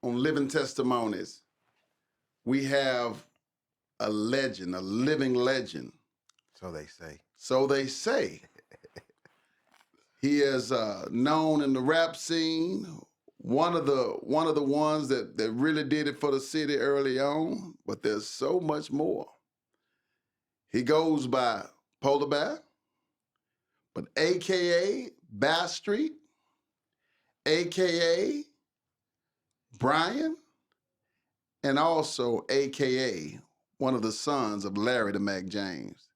on Living Testimonies, we have a legend, a living legend. So they say. So they say. He is known in the rap scene. One of the ones that really did it for the city early on, but there's so much more. He goes by Polar Bear, but AKA Bass Street, AKA Brian, and also AKA one of the sons of Larry the Mack James.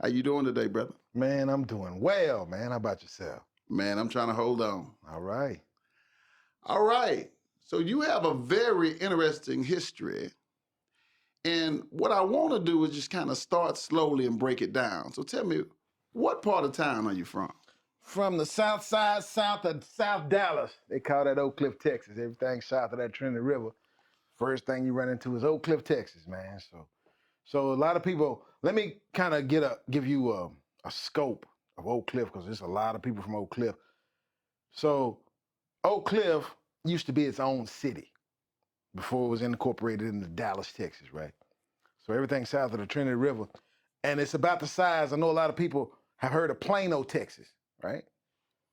How you doing today, brother? Man, I'm doing well, man. How about yourself? Man, I'm trying to hold on. All right. All right. So you have a very interesting history. And what I want to do is just kind of start slowly and break it down. So tell me, what part of town are you from? From the south side, south of South Dallas. They call that Oak Cliff, Texas. Everything south of that Trinity River. First thing you run into is Oak Cliff, Texas, man. So a lot of people, let me kind of give you a scope of Oak Cliff, because there's a lot of people from Oak Cliff. So Oak Cliff used to be its own city before it was incorporated into Dallas, Texas, right? So everything south of the Trinity River. And it's about the size, I know a lot of people have heard of Plano, Texas, right?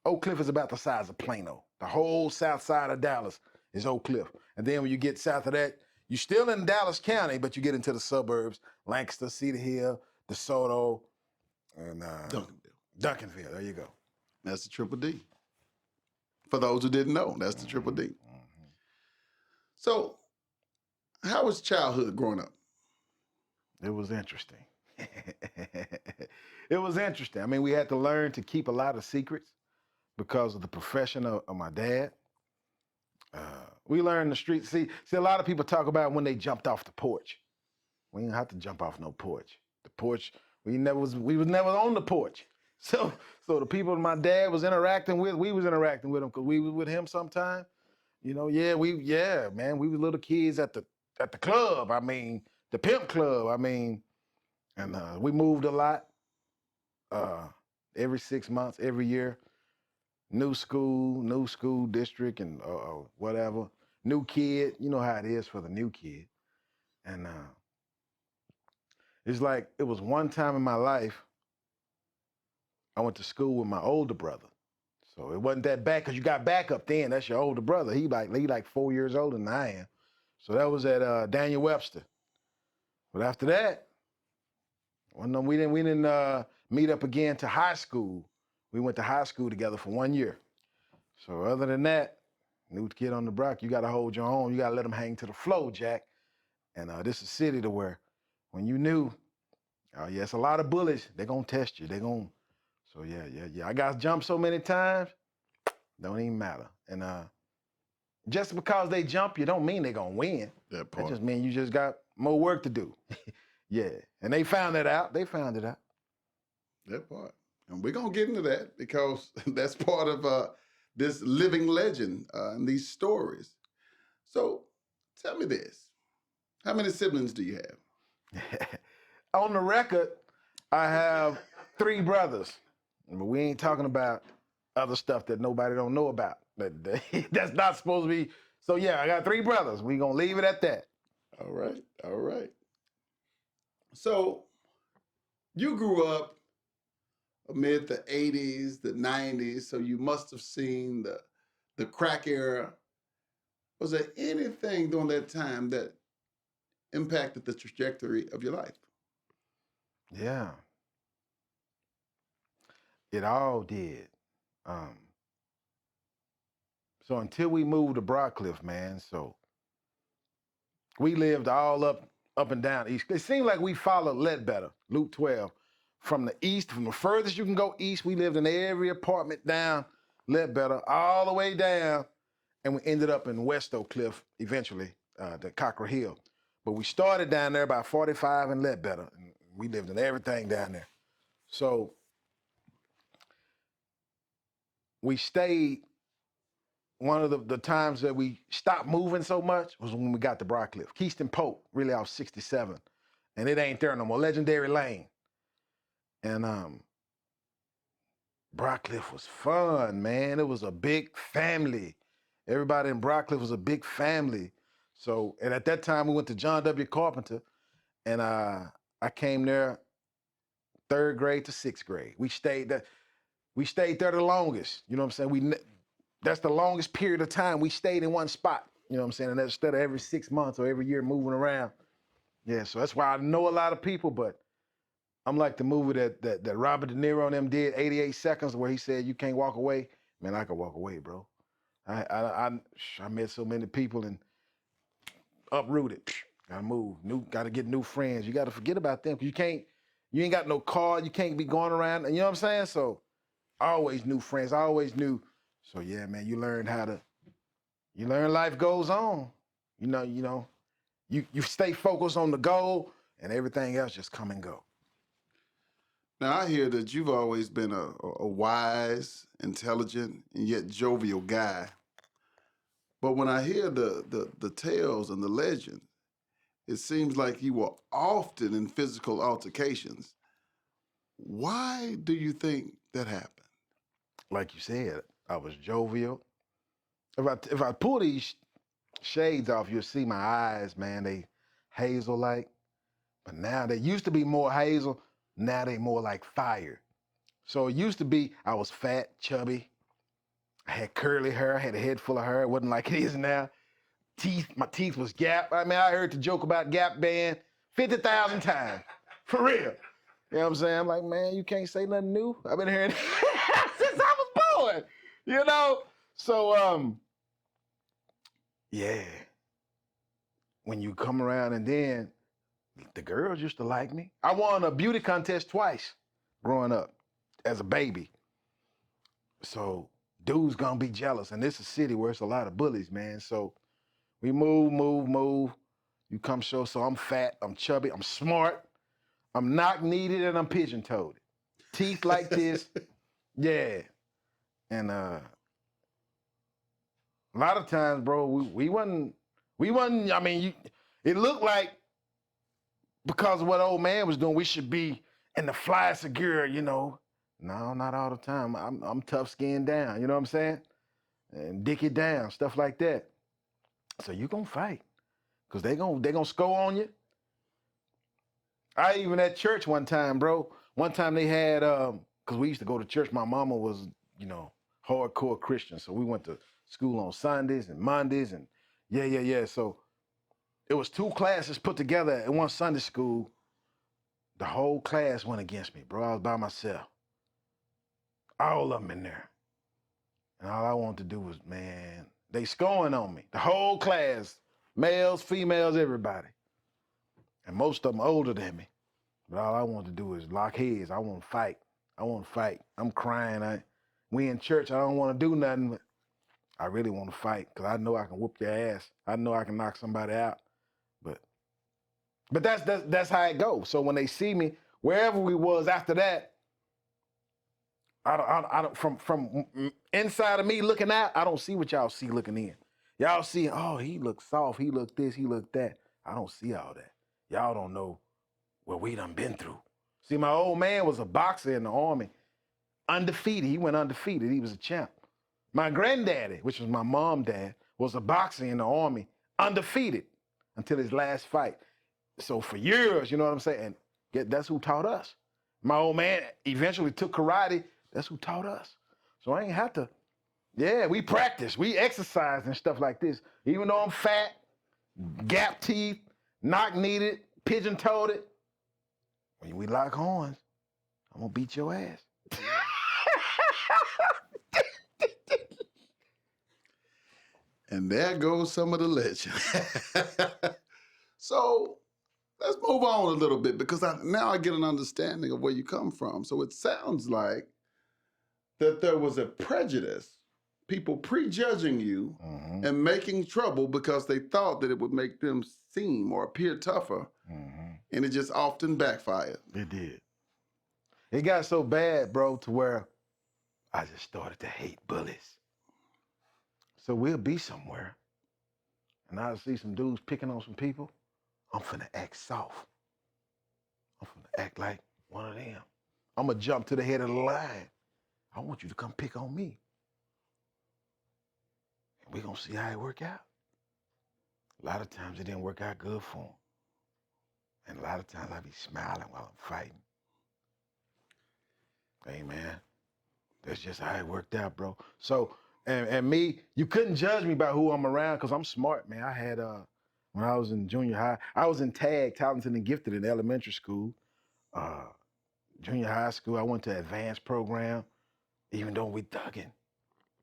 Oak Cliff is about the size of Plano. The whole south side of Dallas is Oak Cliff. And then when you get south of that, you're still in Dallas County, but you get into the suburbs, Lancaster, Cedar Hill, DeSoto, and Duncanville, there you go. That's the Triple D. For those who didn't know, that's the Triple D. Mm-hmm. So, how was childhood growing up? It was interesting. It was interesting. I mean, we had to learn to keep a lot of secrets because of the profession of my dad. We learned the street. See, a lot of people talk about when they jumped off the porch. We didn't have to jump off no porch. The porch, we was never on the porch. So the people my dad was interacting with, we was interacting with them because we was with him sometime. You know, man, we were little kids at the club. I mean, the pimp club. I mean, and we moved a lot. Every 6 months, every year. New school district, and whatever. New kid, you know how it is for the new kid. And it's like, it was one time in my life, I went to school with my older brother. So it wasn't that bad, because you got backup then. That's your older brother. He like 4 years older than I am. So that was at Daniel Webster. But after that, we didn't meet up again to high school. We went to high school together for 1 year. So other than that, new kid on the block, you got to hold your own. You got to let them hang to the flow, Jack. And this is a city to where when you knew, it's a lot of bullies. They're going to test you. So yeah. I got jumped so many times, don't even matter. And just because they jump you don't mean they're going to win. That part. That just means you just got more work to do. Yeah. And they found that out. They found it out. That part. And we're going to get into that because that's part of this living legend and these stories. So tell me this. How many siblings do you have? On the record, I have 3 brothers. But we ain't talking about other stuff that nobody don't know about. That's not supposed to be. So yeah, I got 3 brothers. We going to leave it at that. All right. So you grew up amid the 80s, the 90s, so you must have seen the crack era. Was there anything during that time that impacted the trajectory of your life? Yeah. It all did. So until we moved to Broadcliff, man, so we lived all up and down east. It seemed like we followed Ledbetter, Loop 12. From the east, from the furthest you can go east, we lived in every apartment down Ledbetter, all the way down, and we ended up in West Oak Cliff eventually, the Cockrell Hill. But we started down there by 45 and Ledbetter, and we lived in everything down there. So we stayed. One of the times that we stopped moving so much was when we got to Broadcliff. Keystone Pope, really off 67. And it ain't there no more. Legendary Lane. And Broadcliff was fun, man. It was a big family. Everybody in Brockcliff was a big family. So, and at that time we went to John W. Carpenter, and I came there 3rd grade to 6th grade. We stayed there the longest. You know what I'm saying? That's the longest period of time we stayed in one spot. You know what I'm saying? And instead of every 6 months or every year moving around. Yeah, so that's why I know a lot of people, but I'm like the movie that Robert De Niro and them did, 88 Seconds, where he said, you can't walk away. Man, I can walk away, bro. I met so many people and uprooted. Gotta move. Gotta get new friends. You gotta forget about them. You ain't got no car. You can't be going around. You know what I'm saying? So I always knew friends. I always knew. So yeah, man, you learn life goes on. You stay focused on the goal and everything else just come and go. Now, I hear that you've always been a wise, intelligent, and yet jovial guy. But when I hear the tales and the legend, it seems like you were often in physical altercations. Why do you think that happened? Like you said, I was jovial. If I pull these shades off, you'll see my eyes, man. They hazel-like. But now they used to be more hazel. Now they more like fire. So it used to be I was fat, chubby. I had curly hair. I had a head full of hair. It wasn't like it is now. My teeth was Gap. I mean, I heard the joke about Gap band 50,000 times. For real. You know what I'm saying? I'm like, man, you can't say nothing new. I've been hearing since I was born. You know? So, yeah. When you come around and then the girls used to like me. I won a beauty contest twice growing up as a baby. So dudes gonna be jealous. And this is a city where it's a lot of bullies, man. So we move. You come show, so I'm fat, I'm chubby, I'm smart, I'm knock-kneed, and I'm pigeon-toed. Teeth like this, yeah. And a lot of times, bro, we wasn't, I mean, it looked like because of what old man was doing, we should be in the flyest girl, you know. No, not all the time. I'm tough skinned down, you know what I'm saying? And dick it down, stuff like that. So you gonna fight. Cause they gonna score on you. I even at church one time, bro. One time they had, cause we used to go to church. My mama was, hardcore Christian. So we went to school on Sundays and Mondays and yeah. So it was 2 classes put together in one Sunday school. The whole class went against me, bro. I was by myself. All of them in there. And all I wanted to do was, man, they scoring on me. The whole class, males, females, everybody. And most of them older than me. But all I want to do is lock heads. I want to fight. I'm crying. We in church. I don't want to do nothing, but I really want to fight because I know I can whoop your ass. I know I can knock somebody out. But that's how it goes. So when they see me, wherever we was after that, I don't from inside of me looking out, I don't see what y'all see looking in. Y'all see, oh, he looks soft, he looked this, he looked that. I don't see all that. Y'all don't know what we done been through. See, my old man was a boxer in the Army, undefeated. He went undefeated. He was a champ. My granddaddy, which was my mom's dad, was a boxer in the Army, undefeated until his last fight. So for years, you know what I'm saying? And that's who taught us. My old man eventually took karate. That's who taught us. So I ain't have to. Yeah, we practice. We exercise and stuff like this. Even though I'm fat, gap teeth, knock-kneed, pigeon-toed. When we lock horns, I'm gonna beat your ass. And there goes some of the legend. So let's move on a little bit because now I get an understanding of where you come from. So it sounds like that there was a prejudice, people prejudging you and making trouble because they thought that it would make them seem or appear tougher. And it just often backfired. It did. It got so bad, bro, to where I just started to hate bullies. So we'll be somewhere, and I'll see some dudes picking on some people. I'm finna act soft. I'm finna act like one of them. I'm gonna jump to the head of the line. I want you to come pick on me. we gonna see how it work out. A lot of times it didn't work out good for him. And a lot of times I be smiling while I'm fighting. Hey man, that's just how it worked out, bro. So, and me, you couldn't judge me by who I'm around because I'm smart, man. I had when I was in junior high, I was in tag, talented and gifted in elementary school. Junior high school, I went to advanced program, even though we thugging.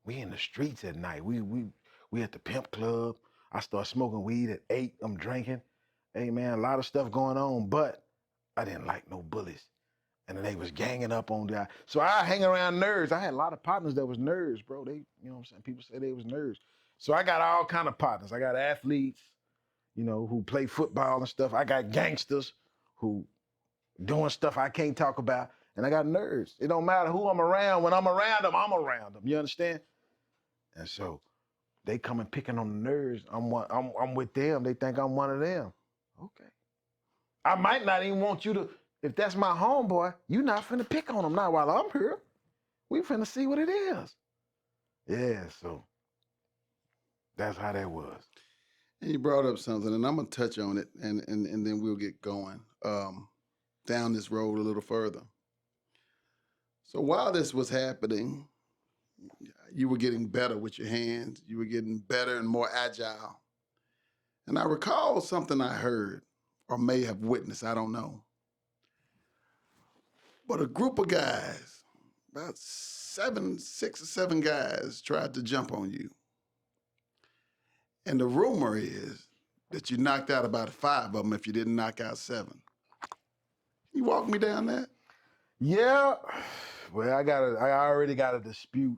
We in the streets at night. We at the pimp club. I start smoking weed at 8. I'm drinking. Hey man, a lot of stuff going on, but I didn't like no bullies. And then they was ganging up on that. So I hang around nerds. I had a lot of partners that was nerds, bro. They, you know what I'm saying? People say they was nerds. So I got all kind of partners. I got athletes, you know, who play football and stuff. I got gangsters who doing stuff I can't talk about. And I got nerds. It don't matter who I'm around. When I'm around them, I'm around them. You understand? And so they come and picking on the nerds. I'm with them. They think I'm one of them. Okay. I might not even want you to, if that's my homeboy, you not finna pick on him now while I'm here. We finna see what it is. Yeah, so that's how that was. And you brought up something, and I'm gonna touch on it, and then we'll get going down this road a little further. So while this was happening, you were getting better with your hands. You were getting better and more agile. And I recall something I heard or may have witnessed, I don't know. But a group of guys, about 6 or 7 guys, tried to jump on you. And the rumor is that you knocked out about 5 of them if you didn't knock out 7. Can you walk me down that? Yeah. Well, I already got a dispute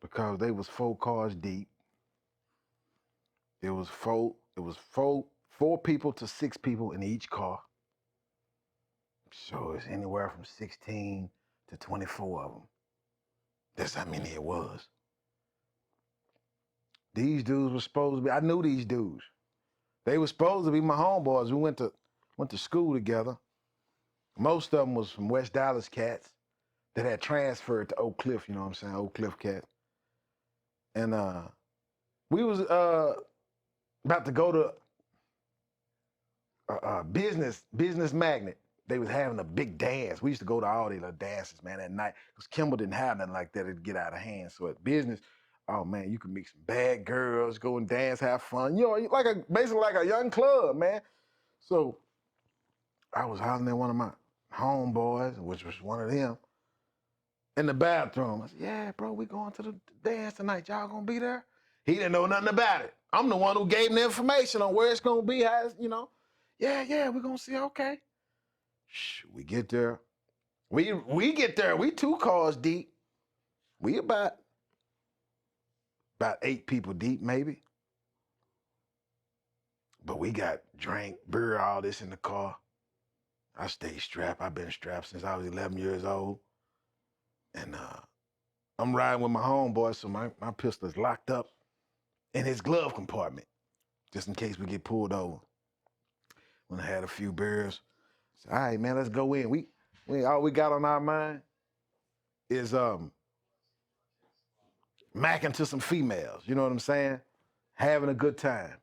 because they was 4 cars deep. It was four people to 6 people in each car. So it's anywhere from 16 to 24 of them. That's how many it was. These dudes were supposed to be, I knew these dudes. They were supposed to be my homeboys. We went to school together. Most of them was from West Dallas cats that had transferred to Oak Cliff, you know what I'm saying, Oak Cliff cats. And we was about to go to a business magnet. They was having a big dance. We used to go to all these little dances, man, at night. Because Kimball didn't have nothing like that. It'd get out of hand. So at business, oh man, you could meet some bad girls, go and dance, have fun. You know, basically like a young club, man. So I was hollering at one of my homeboys, which was one of them, in the bathroom. I said, yeah, bro, we going to the dance tonight. Y'all gonna be there? He didn't know nothing about it. I'm the one who gave him the information on where it's gonna be, how it's, you know. Yeah, we're gonna see, okay. Shh, we get there. We get there, we 2 cars deep. We about 8 people deep, maybe. But we got drink, beer, all this in the car. I stay strapped. I've been strapped since I was 11 years old. And I'm riding with my homeboy, so my pistol's locked up in his glove compartment, just in case we get pulled over. When I had a few beers, I said, all right, man, let's go in. We all we got on our mind is macking to some females, you know what I'm saying? Having a good time.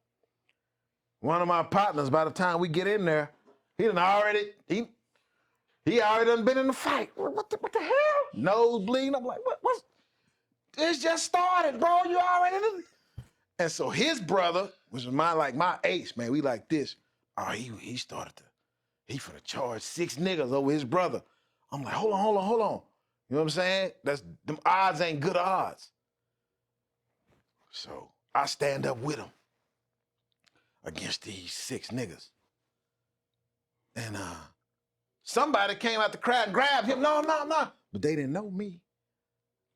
One of my partners, by the time we get in there, he already done been in the fight. What the hell? Nose bleeding. I'm like, what's this just started, bro. You already done. And so his brother, which was my ace, man, we like this. Oh, he started he finna charge 6 niggas over his brother. I'm like, hold on. You know what I'm saying? Them odds ain't good odds. So I stand up with him against these 6 niggas. And somebody came out the crowd and grabbed him. No. But they didn't know me.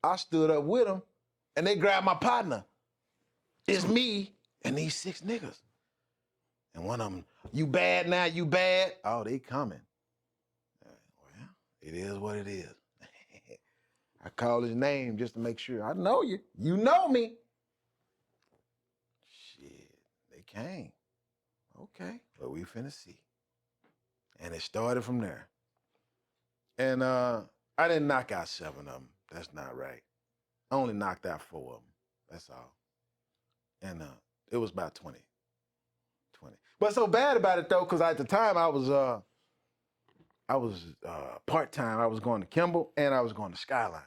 I stood up with him and they grabbed my partner. It's me and these 6 niggas. And one of them, you bad now, you bad? Oh, they coming. Well, it is what it is. I call his name just to make sure. I know you. You know me. Shit, they came. Okay, well, we finna see. And it started from there. And I didn't knock out 7 of them. That's not right. I only knocked out 4 of them. That's all. And it was about 20. What's so bad about it though, because at the time I was part-time. I was going to Kimball and I was going to Skyline.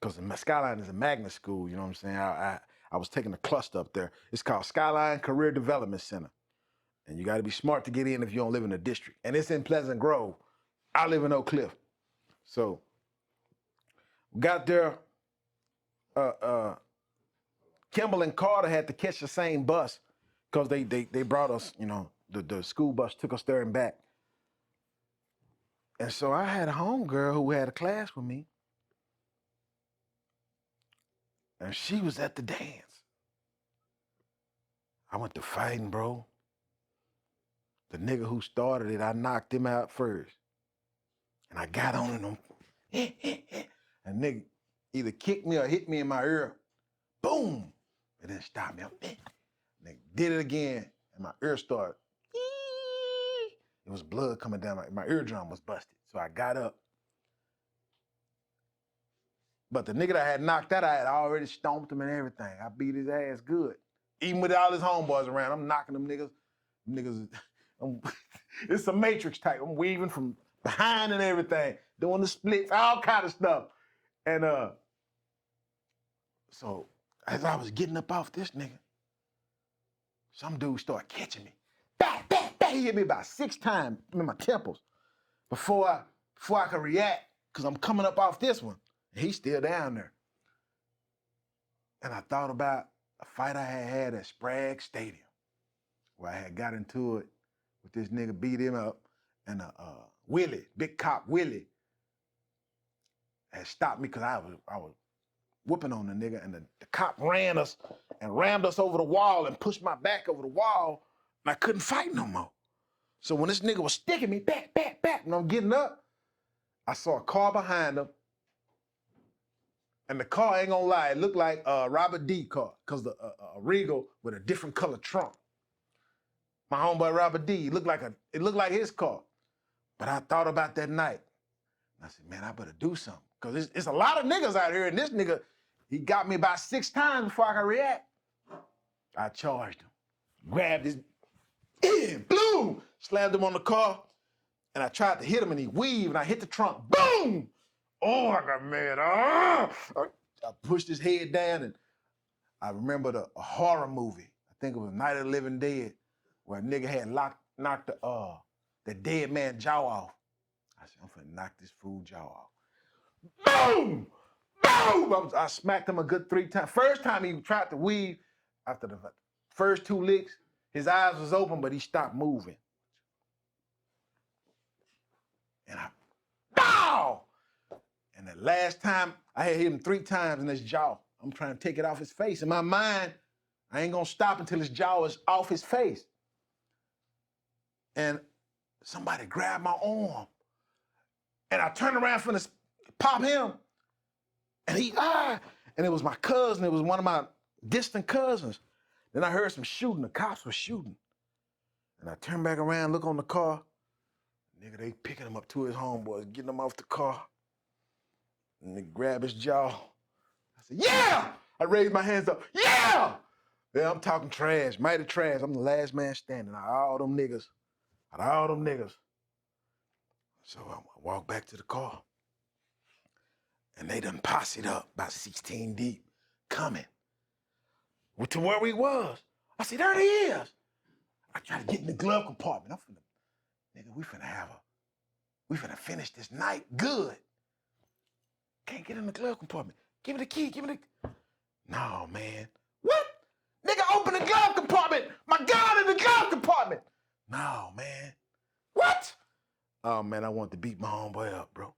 Because the Skyline is a magnet school, you know what I'm saying? I was taking a cluster up there. It's called Skyline Career Development Center. And you got to be smart to get in if you don't live in the district. And it's in Pleasant Grove. I live in Oak Cliff. So got there, Kimball and Carter had to catch the same bus because they brought us, you know, the school bus took us there and back. And so I had a homegirl who had a class with me. And she was at the dance. I went to fighting, bro. The nigga who started it, I knocked him out first. And I got on him. And nigga either kicked me or hit me in my ear. Boom! It didn't stop me. Nigga did it again, and my ear started. It was blood coming down. My eardrum was busted. So I got up. But the nigga that I had knocked out, I had already stomped him and everything. I beat his ass good. Even with all his homeboys around, I'm knocking them niggas. It's a Matrix type. I'm weaving from behind and everything, doing the splits, all kind of stuff. And so as I was getting up off this nigga, some dude started catching me. Bah, bah, bah. He hit me about 6 times in my temples before I could react, because I'm coming up off this one. And he's still down there. And I thought about a fight I had at Sprague Stadium, where I had got into it with this nigga, beat him up, and Willie, big cop Willie, had stopped me because I was whooping on the nigga, and the cop ran us and rammed us over the wall and pushed my back over the wall, and I couldn't fight no more. So when this nigga was sticking me, back, back, back, and I'm getting up, I saw a car behind him. And the car, ain't gonna lie, it looked like a Robert D car, because a Regal with a different color trunk. My homeboy Robert D, it looked like his car. But I thought about that night. And I said, man, I better do something. Because it's a lot of niggas out here, and this nigga, he got me about 6 times before I could react. I charged him, grabbed his, boom, slammed him on the car, and I tried to hit him, and he weaved, and I hit the trunk, boom! Oh, I got mad. I pushed his head down, and I remembered a horror movie. I think it was Night of the Living Dead, where a nigga had knocked the dead man's jaw off. I said, I'm finna knock this fool jaw off. Boom! Boom! I smacked him a good 3 times. First time he tried to weave, after the first 2 licks, his eyes was open, but he stopped moving. And I, bow! And the last time, I had hit him 3 times in his jaw. I'm trying to take it off his face. In my mind, I ain't gonna stop until his jaw is off his face. And somebody grabbed my arm. And I turned around for to pop him. And and it was my cousin. It was one of my distant cousins. Then I heard some shooting. The cops were shooting. And I turned back around, look on the car. Nigga, they picking him up to his homeboys, getting him off the car. And they grab his jaw. I said, yeah! I raised my hands up, yeah! Yeah, I'm talking trash, mighty trash. I'm the last man standing out of all them niggas. So I walked back to the car. And they done posseed up, about 16 deep, coming. To where we was. I said, there he is. I tried to get in the glove compartment. We finna finish this night good. Can't get in the glove compartment. Give me the key, No, man. What? Nigga, open the glove compartment. My gun in the glove compartment. No, man. What? Oh, man, I wanted to beat my homeboy up, bro.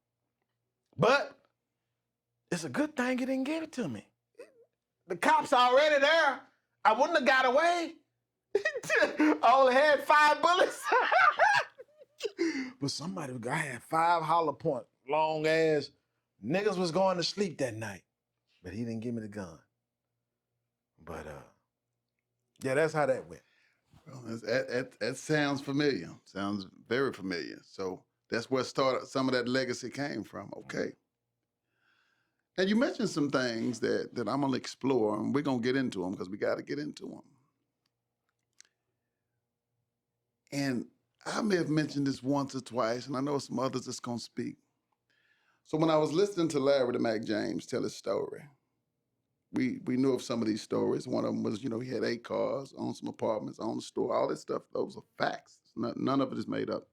But it's a good thing you didn't give it to me. The cops already there. I wouldn't have got away. I only had 5 bullets. But I had 5 hollow point, long ass. Niggas was going to sleep that night. But he didn't give me the gun. But yeah, that's how that went. Well, that sounds familiar. Sounds very familiar. So that's where some of that legacy came from. Okay. And you mentioned some things that I'm gonna explore, and we're gonna get into them because we got to get into them. And I may have mentioned this once or twice, and I know some others that's gonna speak. So when I was listening to Larry the Mack James tell his story, we knew of some of these stories. One of them was, he had 8 cars, owned some apartments, owned a store, all this stuff. Those are facts. None of it is made up.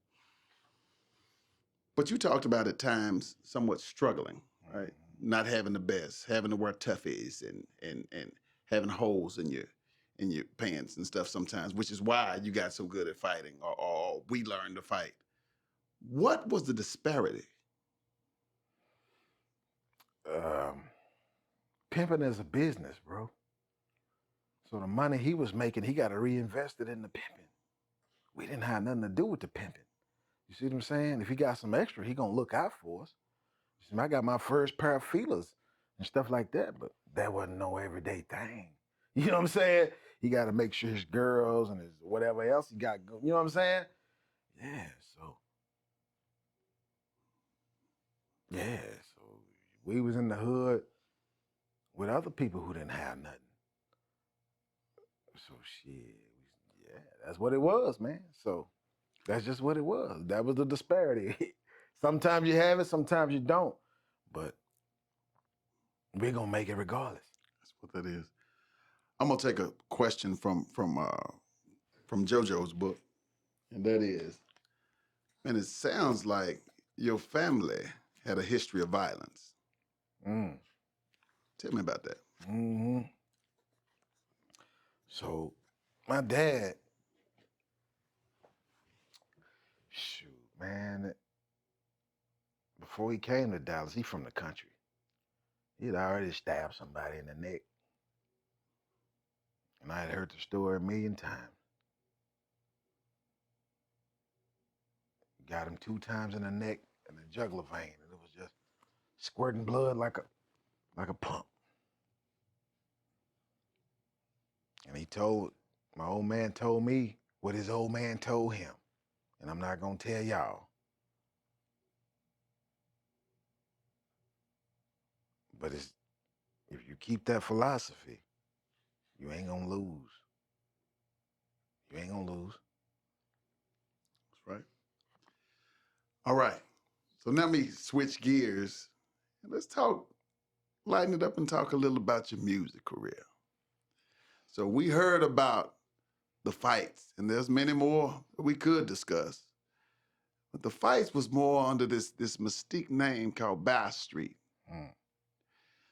But you talked about at times somewhat struggling, right? Not having the best, having to wear toughies and having holes in your pants and stuff sometimes, which is why you got so good at fighting, or we learned to fight. What was the disparity? Um, Pimping is a business, bro. So the money he was making, he got to reinvest it in the pimping. We didn't have nothing to do with the pimping. You see what I'm saying? If he got some extra, he gonna look out for us. See, I got my first pair of feelers and stuff like that, but that wasn't no everyday thing. You know what I'm saying? He got to make sure his girls and his whatever else he got. You know what I'm saying? Yeah. So yeah. So we was in the hood with other people who didn't have nothing. So shit. Yeah, that's what it was, man. So that's just what it was. That was the disparity. Sometimes you have it, sometimes you don't. But we're gonna make it regardless. That's what that is. I'm gonna take a question from JoJo's book, and that is, and it sounds like your family had a history of violence. Mm. Tell me about that. Hmm. So my dad, shoot, man, before he came to Dallas, he from the country. He'd already stabbed somebody in the neck. And I had heard the story a million times. Got him 2 times in the neck and the jugular vein, and it was just squirting blood like a pump. And my old man told me what his old man told him. And I'm not gonna tell y'all. But if you keep that philosophy, you ain't gonna lose. You ain't gonna lose. That's right. All right. So now me switch gears and let's lighten it up and talk a little about your music career. So we heard about the fights, and there's many more we could discuss. But the fights was more under this mystique name called Bass Street. Mm.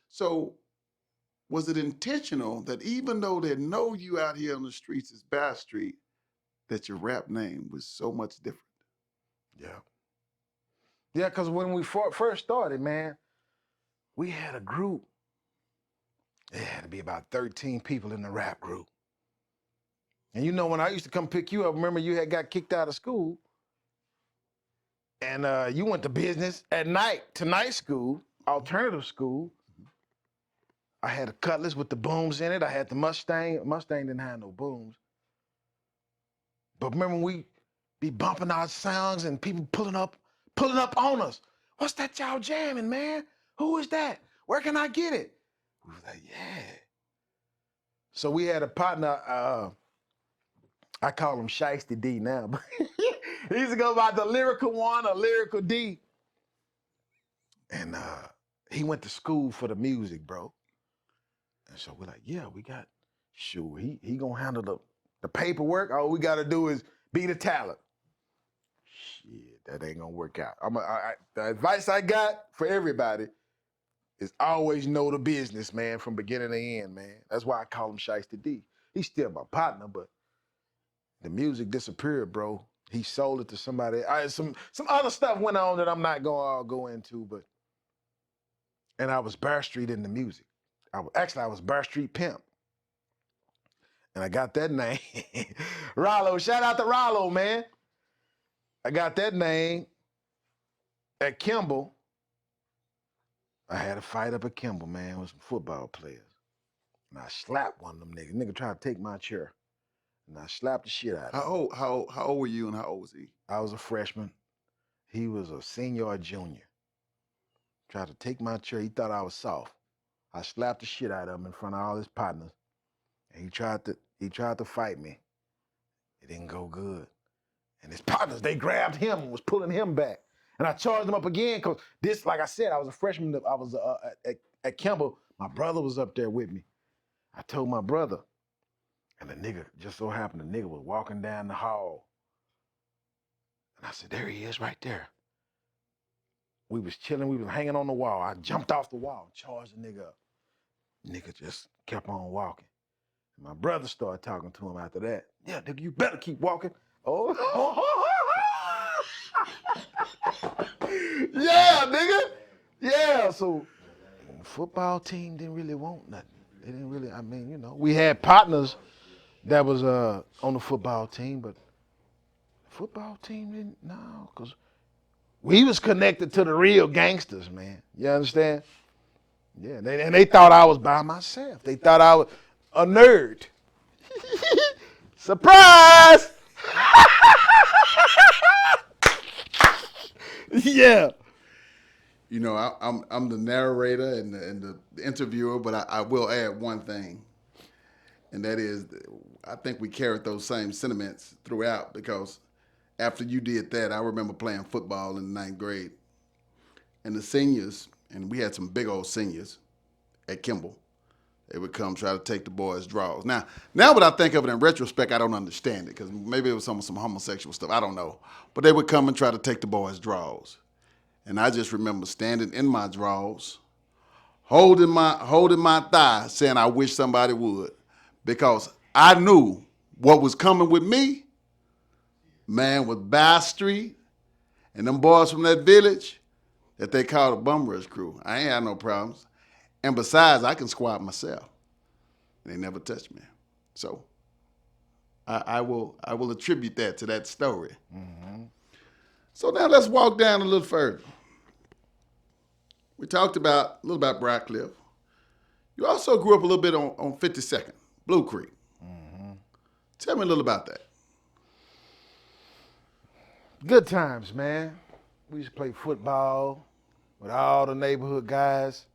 So was it intentional that even though they know you out here on the streets as Bass Street, that your rap name was so much different? Yeah. Yeah, because when we first started, man, we had a group. It had to be about 13 people in the rap group. And you know, when I used to come pick you up, remember you had got kicked out of school and you went to business at night to night school, alternative school. I had a Cutlass with the booms in it. I had the Mustang. Mustang didn't have no booms. But remember we be bumping our songs and people pulling up on us. What's that y'all jamming, man? Who is that? Where can I get it? We was like, yeah. So we had a partner, I call him Shiesty D now, but he used to go by the Lyrical One or Lyrical D. And he went to school for the music, bro. And so we're like, yeah, we got, sure, he gonna handle the paperwork. All we gotta do is be the talent. Shit, that ain't gonna work out. The advice I got for everybody is always know the business, man, from beginning to end, man. That's why I call him Shiesty D. He's still my partner, but the music disappeared, bro. He sold it to somebody. Some other stuff went on that I'm not gonna go into, but and I was Bear Street in the music. I was Bear Street Pimp. And I got that name. Rollo, shout out to Rollo, man. I got that name at Kimball. I had a fight up at Kimball, man, with some football players. And I slapped one of them niggas. Nigga tried to take my chair. And I slapped the shit out of him. How old were you and how old was he? I was a freshman. He was a senior or junior. tried to take my chair. He thought I was soft. I slapped the shit out of him in front of all his partners. And he tried to fight me. It didn't go good. And his partners, they grabbed him and was pulling him back. And I charged him up again because this, like I said, I was a freshman. I was at Kimball. My brother was up there with me. I told my brother, and the nigga, just so happened, the nigga was walking down the hall. And I said, there he is right there. We was chilling. We was hanging on the wall. I jumped off the wall and charged the nigga up. Nigga just kept on walking. My brother started talking to him after that. Yeah, nigga, you better keep walking. Oh, yeah, nigga. Yeah, so the football team didn't really want nothing. They didn't really, I mean, you know, we had partners that was on the football team, but the football team didn't, no, because we was connected to the real gangsters, man. You understand? Yeah, and they thought I was by myself. They thought I was a nerd. Surprise! Yeah. You know, I'm the narrator and the interviewer, but I will add one thing, and that is, I think we carried those same sentiments throughout because after you did that, I remember playing football in the ninth grade, and the seniors, and we had some big old seniors at Kimball. They would come try to take the boys' draws. Now when I think of it in retrospect, I don't understand it because maybe it was some homosexual stuff. I don't know, but they would come and try to take the boys' draws. And I just remember standing in my drawers, holding my thigh, saying I wish somebody would. Because I knew what was coming with me, man, with Bass Street and them boys from that village that they called a bum rush crew. I ain't had no problems. And besides, I can squat myself. They never touched me. So I will attribute that to that story. Mm-hmm. So now let's walk down a little further. We talked a little about Briarcliff. You also grew up a little bit on 52nd, Blue Creek. Mm-hmm. Tell me a little about that. Good times, man. We used to play football with all the neighborhood guys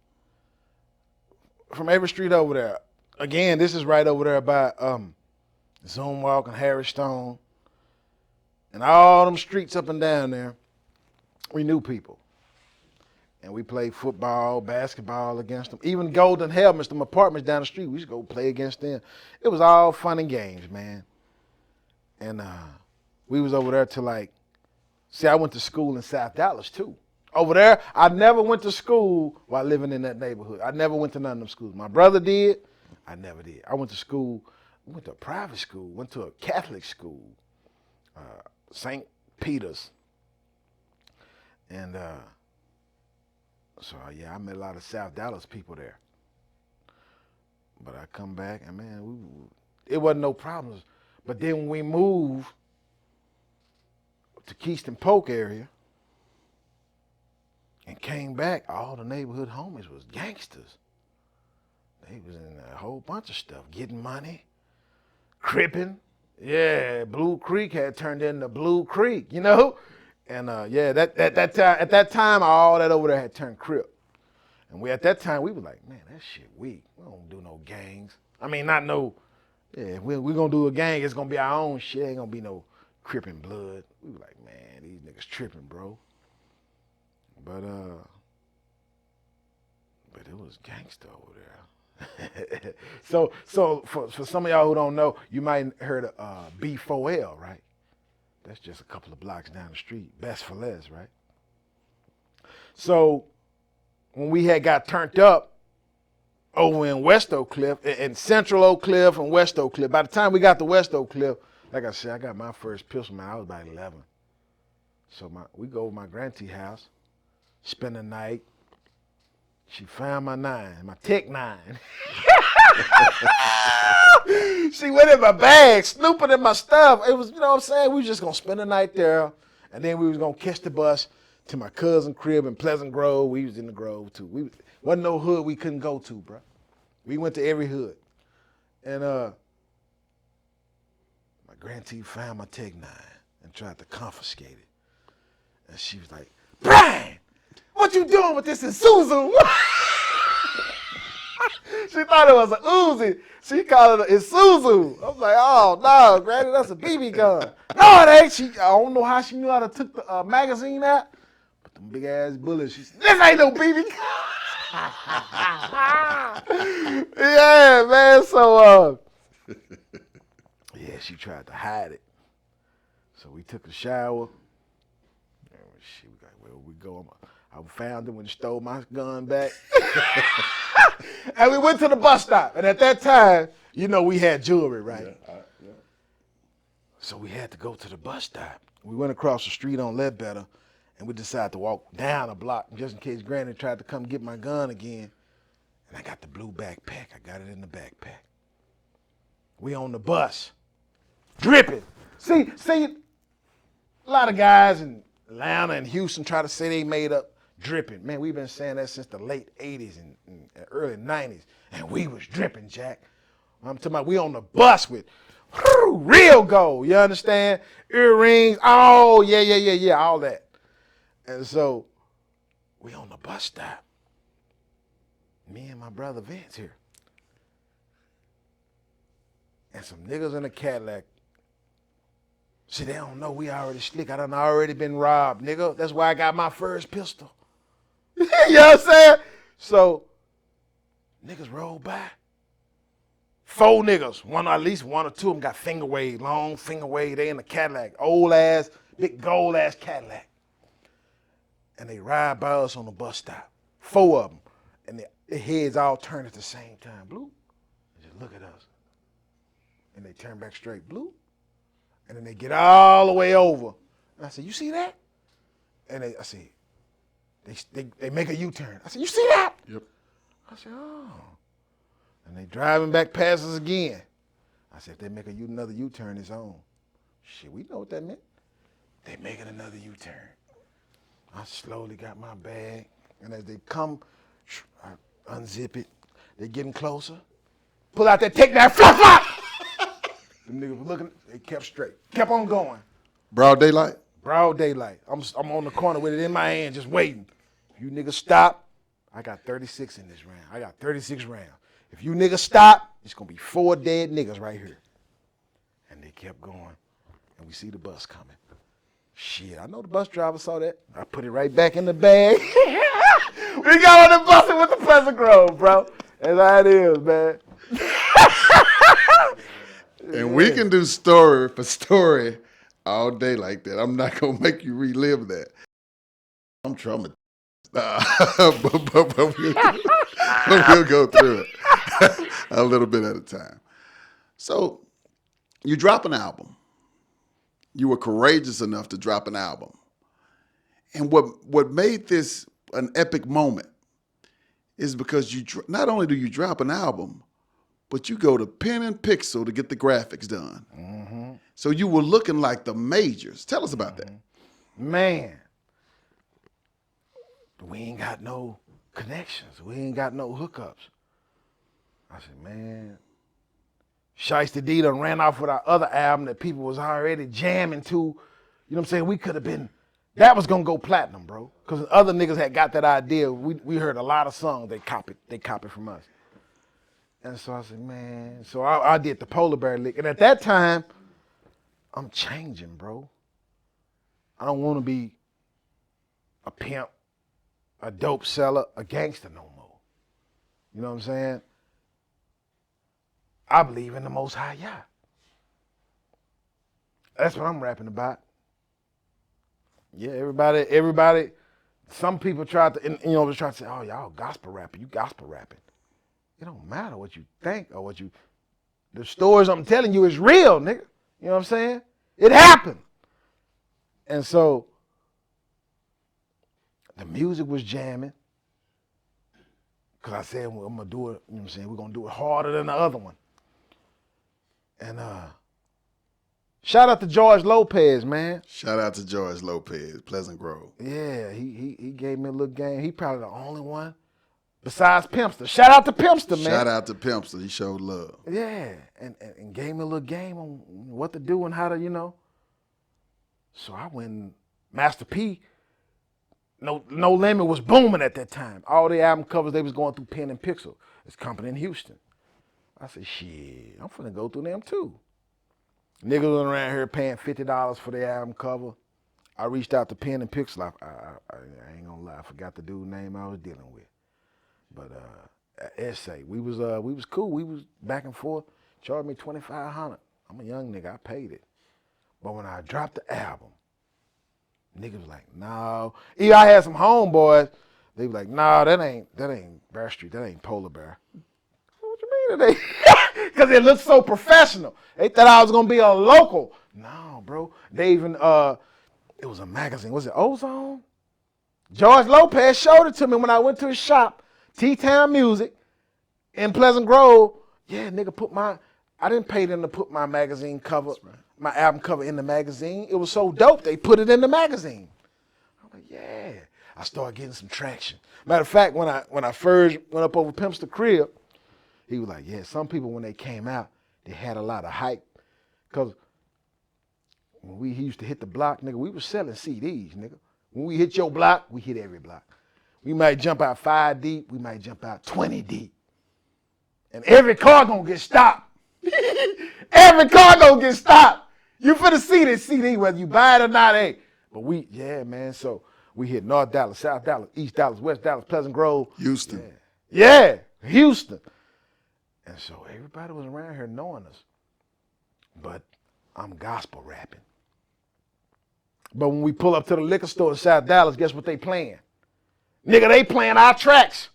from every street over there. Again, this is right over there by Zoom Walk and Harry Stone. And all them streets up and down there, we knew people. And we played football, basketball against them. Even Golden Helmets, them apartments down the street, we used to go play against them. It was all fun and games, man. And we was over there till I went to school in South Dallas too. Over there, I never went to school while living in that neighborhood. I never went to none of them schools. My brother did. I never did. I went to a private school, went to a Catholic school, St. Peter's. And so, yeah, I met a lot of South Dallas people there. But I come back, and, man, it wasn't no problems. But then when we moved to Keystone Polk area and came back, all the neighborhood homies was gangsters. They was in a whole bunch of stuff, getting money, cripping. Yeah, Blue Creek had turned into Blue Creek, you know? And yeah, at that time, all that over there had turned Crip. And at that time, we was like, man, that shit weak. We don't do no gangs. I mean, not no, yeah, we're going to do a gang. It's going to be our own shit. Ain't going to be no Crip and blood. We was like, man, these niggas tripping, bro. But it was gangster over there. So for some of y'all who don't know, you might have heard of B4L, right? That's just a couple of blocks down the street. Best for less, right? So when we had got turned up over in West Oak Cliff, in Central Oak Cliff and West Oak Cliff, by the time we got to West Oak Cliff, like I said, I got my first pistol, man, I was about 11. So we go over my grantee house, spend the night. She found my Tech 9. She went in my bag, snooping in my stuff. It was, you know what I'm saying? We was just going to spend the night there, and then we was going to catch the bus to my cousin's crib in Pleasant Grove. We was in the Grove, too. Wasn't no hood we couldn't go to, bro. We went to every hood. And my grantee found my Tech 9 and tried to confiscate it. And she was like, Brian, what what you doing with this Isuzu? She thought it was an Uzi. She called it an Isuzu. I was like, oh, no, Granny, that's a BB gun. No, it ain't. I don't know how she knew how to took the magazine out. But them big-ass bullets, she said, this ain't no BB gun. Yeah, man, so, yeah, she tried to hide it. So we took a shower. She was like, where we go? I found him when he stole my gun back. And we went to the bus stop. And at that time, you know, we had jewelry, right? Yeah. So we had to go to the bus stop. We went across the street on Ledbetter, and we decided to walk down a block just in case Granny tried to come get my gun again. And I got the blue backpack. I got it in the backpack. We on the bus, dripping. See, a lot of guys in Atlanta and Houston try to say they made up dripping. Man, we've been saying that since the late 80s and early 90s. And we was dripping, Jack. I'm talking about we on the bus with real gold, you understand? Earrings, oh, yeah, all that. And so we on the bus stop. Me and my brother Vince here. And some niggas in a Cadillac. See, they don't know we already slick. I done already been robbed, nigga. That's why I got my first pistol. You know what I'm saying? So, niggas roll by. 4 niggas. At least one or two of them got finger wave, long finger wave. They in the Cadillac. Old ass, big gold ass Cadillac. And they ride by us on the bus stop. 4 of them. And their heads all turn at the same time. Blue. They just look at us. And they turn back straight. Blue. And then they get all the way over. And I said, you see that? And I said, they make a U-turn. I said, you see that? Yep. I said, oh. And they driving back past us again. I said, if they make another U-turn, it's on. Shit, we know what that meant. They making another U-turn. I slowly got my bag. And as they come, I unzip it. They getting closer. Pull out that, take that, flop. Them niggas were looking, they kept straight. Kept on going. Broad daylight? Broad daylight. I'm on the corner with it in my hand, just waiting. If you niggas stop, I got 36 in this round. I got 36 rounds. If you niggas stop, it's gonna be 4 dead niggas right here. And they kept going. And we see the bus coming. Shit, I know the bus driver saw that. I put it right back in the bag. We got on the bus and went to Pleasant Grove, bro. That's how it is, man. And we can do story for story all day like that. I'm not going to make you relive that. I'm traumatized. But we'll go through it a little bit at a time. So you drop an album. You were courageous enough to drop an album. And what made this an epic moment is because not only do you drop an album, but you go to pen and pixel to get the graphics done. Mm-hmm. So you were looking like the majors. Tell us about that. Man, we ain't got no connections. We ain't got no hookups. I said, man, Shiesty D done ran off with our other album that people was already jamming to. You know what I'm saying? We could have been, that was gonna go platinum, bro. Because other niggas had got that idea. We heard a lot of songs they copied from us. And so I said, man, so I did the Polar Bear lick. And at that time, I'm changing, bro. I don't want to be a pimp, a dope seller, a gangster no more. You know what I'm saying? I believe in the Most High Yah. That's what I'm rapping about. Yeah, everybody, some people try to say, oh, y'all gospel rapping, you gospel rapping. It don't matter what you think or the stories I'm telling you is real, nigga. You know what I'm saying? It happened. And so the music was jamming. Cause I said, well, I'm gonna do it, you know what I'm saying? We're gonna do it harder than the other one. And shout out to George Lopez, man. Shout out to George Lopez, Pleasant Grove. Yeah, he gave me a little game. He probably the only one. Besides Pimpster. Shout out to Pimpster, man. Shout out to Pimpster. He showed love. Yeah, and gave me a little game on what to do and how to, So I went, Master P No Limit was booming at that time. All the album covers, they was going through Pen and Pixel. It's a company in Houston. I said, shit, I'm finna go through them too. Niggas was around here paying $50 for the album cover. I reached out to Pen and Pixel. I ain't gonna lie, I forgot the dude's name I was dealing with. But Essay, we was cool. We was back and forth. Charged me $2,500. I'm a young nigga. I paid it. But when I dropped the album, niggas was like, no. Even I had some homeboys. They was like, nah, that ain't Bear Street. That ain't Polar Bear. What you mean? Because it looked so professional. They thought I was gonna be a local. No, bro. They even it was a magazine. Was it Ozone? George Lopez showed it to me when I went to his shop, T-Town Music, in Pleasant Grove. Yeah, nigga, I didn't pay them to put my magazine cover, my album cover in the magazine. It was so dope, they put it in the magazine. I'm like, yeah. I started getting some traction. Matter of fact, when I first went up over Pimps the Crib, he was like, yeah, some people when they came out, they had a lot of hype. Because when he used to hit the block, nigga, we was selling CDs, nigga. When we hit your block, we hit every block. We might jump out 5 deep, we might jump out 20 deep. And every car gonna get stopped. Every car gonna get stopped. You finna see this CD whether you buy it or not, hey. But yeah, man, so we hit North Dallas, South Dallas, East Dallas, West Dallas, Pleasant Grove. Houston. Yeah, Houston. And so everybody was around here knowing us. But I'm gospel rapping. But when we pull up to the liquor store in South Dallas, guess what they playing? Nigga, they playing our tracks.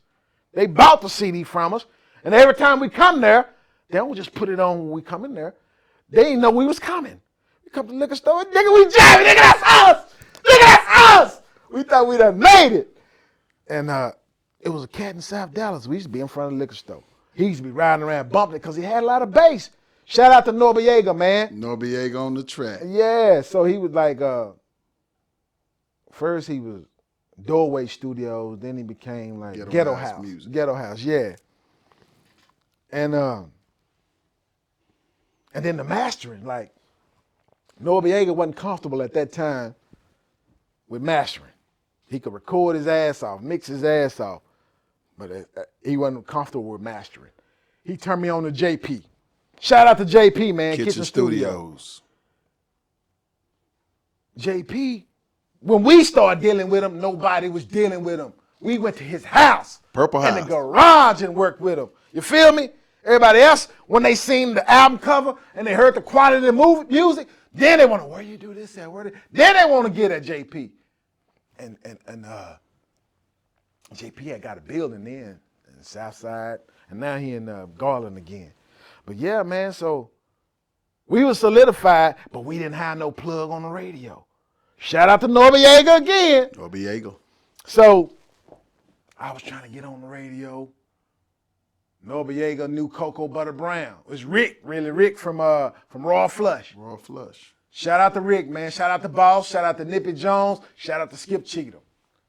They bought the CD from us. And every time we come there, they don't just put it on when we come in there. They didn't know we was coming. We come to the liquor store, nigga, we jamming, nigga, that's us! Nigga, that's us! We thought we done made it. And it was a cat in South Dallas. We used to be in front of the liquor store. He used to be riding around bumping it because he had a lot of bass. Shout out to Noriega, man. Noriega on the track. Yeah, so he was like, first he was Doorway Studios, then he became like Ghetto House. Music. Ghetto House, yeah. And then the mastering, like Noriega wasn't comfortable at that time with mastering. He could record his ass off, mix his ass off, but he wasn't comfortable with mastering. He turned me on to JP. Shout out to JP, man. Kitchen Studios. JP, when we started dealing with him, nobody was dealing with him. We went to his house. Purple House. In the garage and worked with him. You feel me? Everybody else, when they seen the album cover and they heard the quality of the music, then they want to, where you do this at? Then they want to get at JP. And JP had got a building then in Southside, and now he in Garland again. But yeah, man, so we was solidified, but we didn't have no plug on the radio. Shout out to Noriega again. Noriega. So I was trying to get on the radio. Noriega knew Cocoa Butter Brown. It was Rick from Raw Flush. Raw Flush. Shout out to Rick, man. Shout out to Boss. Shout out to Nippy Jones. Shout out to Skip Cheatham.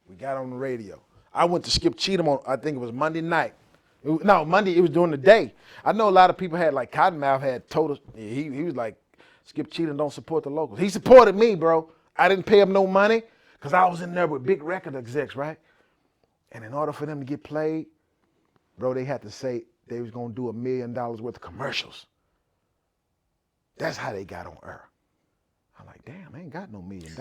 We got on the radio. I went to Skip Cheatham on, I think it was Monday night. Monday, it was during the day. I know a lot of people had, like Cottonmouth had told us, he was like, Skip Cheatham don't support the locals. He supported me, bro. I didn't pay him no money because I was in there with big record execs, right? And in order for them to get played, bro, they had to say they was going to do $1 million worth of commercials. That's how they got on air. I'm like, damn, I ain't got no $1 million.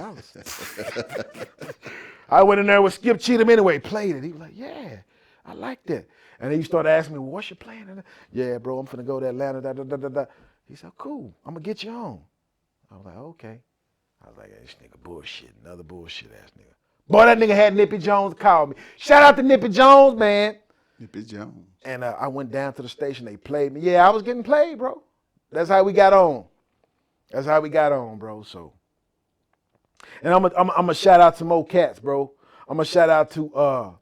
I went in there with Skip Cheatham anyway, played it. He was like, yeah, I like that. And then he started asking me, well, what's your plan? Yeah, bro, I'm finna go to Atlanta, da, da, da, da, da. He said, cool, I'm gonna get you on. I was like, okay. I was like, hey, this nigga bullshit, another bullshit ass nigga. Boy, that nigga had Nippy Jones call me. Shout out to Nippy Jones, man. Nippy Jones. And I went down to the station, they played me. Yeah, I was getting played, bro. That's how we got on. That's how we got on, bro, so. And I'm gonna shout out to more cats, bro. I'm gonna shout out to,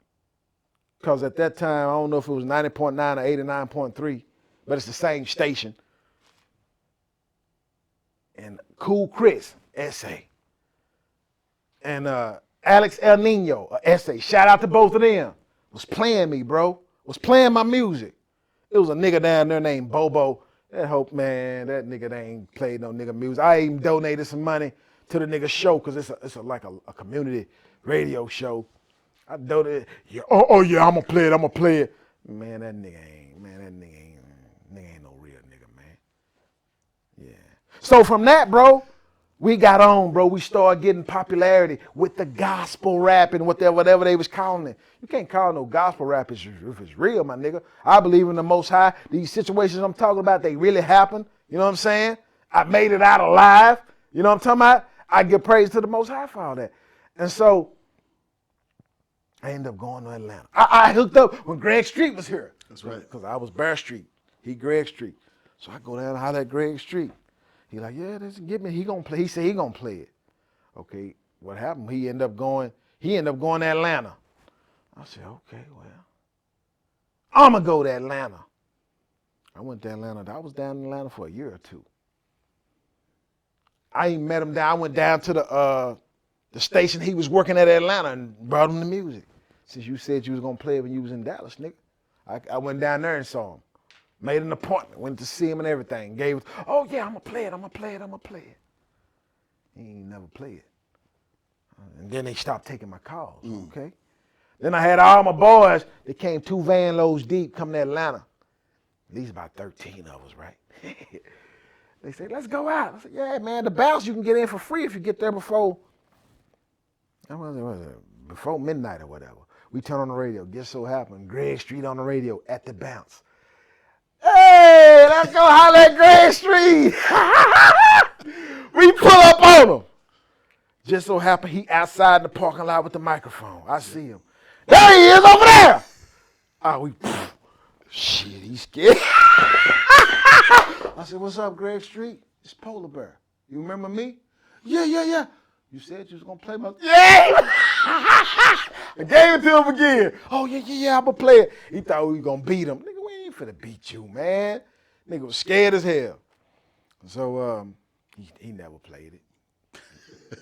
cause at that time, I don't know if it was 90.9 or 89.3, but it's the same station. And Cool Chris, essay. And Alex El Nino, essay. Shout out to both of them. Was playing me, bro. Was playing my music. It was a nigga down there named Bobo. That hope, man, that nigga ain't played no nigga music. I even donated some money to the nigga show because it's like a community radio show. I know that. Yeah, oh yeah, I'm gonna play it. I'm gonna play it. Man, that nigga ain't no real nigga, man. Yeah. So from that, bro, we got on, bro. We started getting popularity with the gospel rap and whatever they was calling it. You can't call no gospel rap if it's real, my nigga. I believe in the Most High. These situations I'm talking about, they really happened. You know what I'm saying? I made it out alive. You know what I'm talking about? I give praise to the Most High for all that. And so I ended up going to Atlanta. I hooked up when Greg Street was here. That's right. Because I was Bear Street. He Greg Street. So I go down and holler at Greg Street. He like, yeah, get me. He gonna play. He said he gonna play it. Okay, what happened? He ended up going to Atlanta. I said, okay, well, I'm gonna go to Atlanta. I went to Atlanta. I was down in Atlanta for a year or two. I ain't met him down. I went down to the station he was working at Atlanta and brought him the music. Since you said you was gonna play it when you was in Dallas, nigga. I went down there and saw him. Made an appointment, went to see him and everything. Oh yeah, I'm gonna play it. He ain't never play it. And then they stopped taking my calls, okay? Then I had all my boys that came 2 van loads deep coming to Atlanta. These about 13 of us, right? They said, let's go out. I said, yeah, man, the bounce you can get in for free if you get there before midnight or whatever. We turn on the radio. Guess so happened, Greg Street on the radio at the bounce. Hey, let's go holler at Greg Street. We pull up on him. Just so happened he outside in the parking lot with the microphone. I see him. There he is over there. Shit, he's scared. I said, what's up, Greg Street? It's Polar Bear. You remember me? Yeah. You said you was gonna play my. Yeah! I gave it to him again. Oh, yeah, I'm gonna play it. He thought we was gonna beat him. Nigga, we ain't finna beat you, man. Nigga was scared as hell. So, he never played it.